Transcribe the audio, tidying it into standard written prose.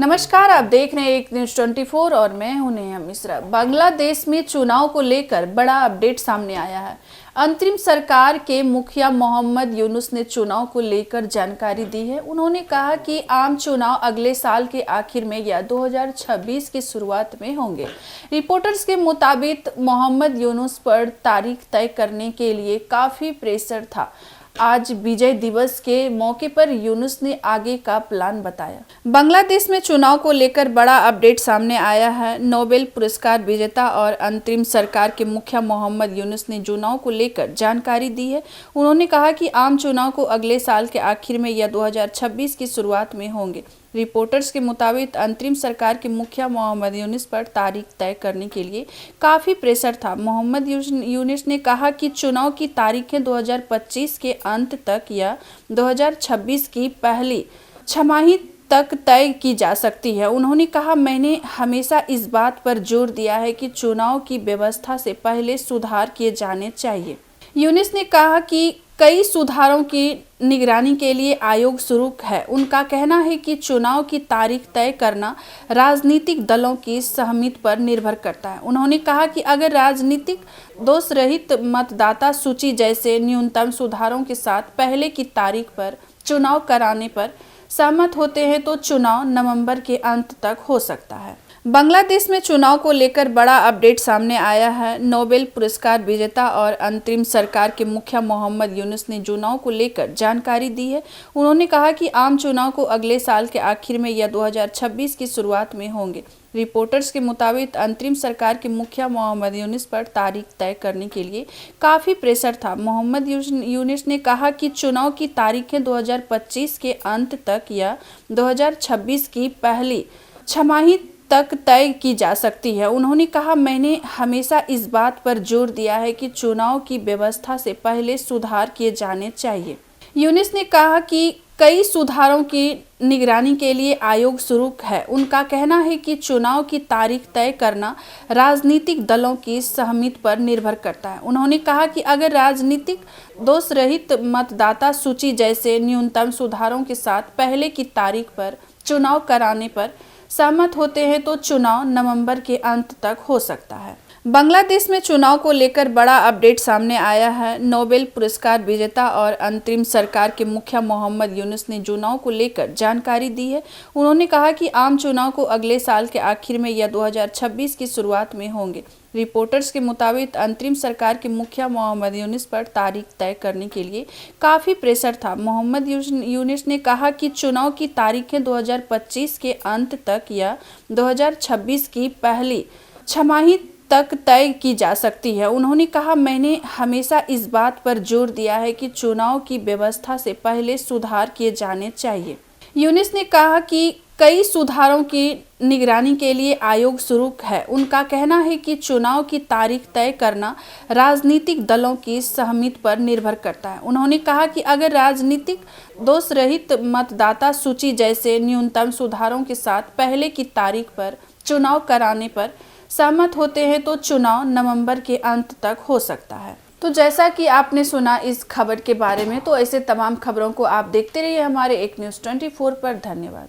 नमस्कार, आप देख रहे हैं एक न्यूज 24 और मैं हूं नेहा मिश्रा। बांग्लादेश में चुनाव को लेकर बड़ा अपडेट सामने आया है। अंतरिम सरकार के मुखिया मोहम्मद यूनुस ने चुनाव को लेकर जानकारी दी है। उन्होंने कहा कि आम चुनाव अगले साल के आखिर में या 2026 की शुरुआत में होंगे। रिपोर्टर्स के मुताबिक मोहम्मद यूनुस पर तारीख तय करने के लिए काफी प्रेशर था। आज विजय दिवस के मौके पर यूनुस ने आगे का प्लान बताया। बांग्लादेश में चुनाव को लेकर बड़ा अपडेट सामने आया है। नोबेल पुरस्कार विजेता और अंतरिम सरकार के मुखिया मोहम्मद यूनुस ने चुनाव को लेकर जानकारी दी है। उन्होंने कहा कि आम चुनाव को अगले साल के आखिर में या 2026 की शुरुआत में होंगे। रिपोर्टर्स के मुताबिक अंतरिम सरकार के मुखिया मोहम्मद यूनुस पर तारीख तय करने के लिए काफ़ी प्रेशर था। मोहम्मद यूनुस ने कहा कि चुनाव की तारीखें 2025 के अंत तक या 2026 की पहली छमाही तक तय की जा सकती है। उन्होंने कहा, मैंने हमेशा इस बात पर जोर दिया है कि चुनाव की व्यवस्था से पहले सुधार किए जाने चाहिए। यूनुस ने कहा कि कई सुधारों की निगरानी के लिए आयोग शुरू है। उनका कहना है कि चुनाव की तारीख तय करना राजनीतिक दलों की सहमति पर निर्भर करता है। उन्होंने कहा कि अगर राजनीतिक दोष रहित मतदाता सूची जैसे न्यूनतम सुधारों के साथ पहले की तारीख पर चुनाव कराने पर सहमत होते हैं तो चुनाव नवंबर के अंत तक हो सकता है। बांग्लादेश में चुनाव को लेकर बड़ा अपडेट सामने आया है। नोबेल पुरस्कार विजेता और अंतरिम सरकार के मुखिया मोहम्मद यूनुस ने चुनाव को लेकर जानकारी दी है। उन्होंने कहा कि आम चुनाव को अगले साल के आखिर में या 2026 की शुरुआत में होंगे। रिपोर्टर्स के मुताबिक अंतरिम सरकार के मुखिया मोहम्मद यूनुस पर तारीख तय करने के लिए काफ़ी प्रेशर था। मोहम्मद यूनुस ने कहा कि चुनाव की तारीखें 2025 के अंत तक या 2026 की पहली छमाही तक तय की जा सकती है। उन्होंने कहा, मैंने हमेशा इस बात पर जोर दिया है कि चुनाव की व्यवस्था से पहले सुधार किए जाने चाहिए। यूनुस ने कहा कि कई सुधारों की निगरानी के लिए आयोग शुरू है। उनका कहना है कि चुनाव की तारीख तय करना राजनीतिक दलों की सहमति पर निर्भर करता है। उन्होंने कहा कि अगर राजनीतिक दोष रहित मतदाता सूची जैसे न्यूनतम सुधारों के साथ पहले की तारीख पर चुनाव कराने पर सहमत होते हैं तो चुनाव नवंबर के अंत तक हो सकता है। बांग्लादेश में चुनाव को लेकर बड़ा अपडेट सामने आया है। नोबेल पुरस्कार विजेता और अंतरिम सरकार के मुखिया मोहम्मद यूनुस ने चुनाव को लेकर जानकारी दी है। उन्होंने कहा कि आम चुनाव को अगले साल के आखिर में या 2026 की शुरुआत में होंगे। रिपोर्टर्स के मुताबिक अंतरिम सरकार के मुखिया मोहम्मद यूनुस पर तारीख तय करने के लिए काफ़ी प्रेशर था। मोहम्मद यूनुस ने कहा कि चुनाव की तारीखें 2025 के अंत तक या 2026 की पहली छमाही तक तय की जा सकती है। उन्होंने कहा, मैंने हमेशा इस बात पर जोर दिया है कि चुनाव की व्यवस्था से पहले सुधार किए जाने चाहिए। यूनुस ने कहा कि कई सुधारों की निगरानी के लिए आयोग शुरू है। उनका कहना है कि चुनाव की तारीख तय करना राजनीतिक दलों की सहमति पर निर्भर करता है। उन्होंने कहा कि अगर राजनीतिक दोष रहित मतदाता सूची जैसे न्यूनतम सुधारों के साथ पहले की तारीख पर चुनाव कराने पर सहमत होते हैं तो चुनाव नवंबर के अंत तक हो सकता है। तो जैसा कि आपने सुना इस खबर के बारे में, तो ऐसे तमाम खबरों को आप देखते रहिए हमारे एक न्यूज़ 24 पर। धन्यवाद।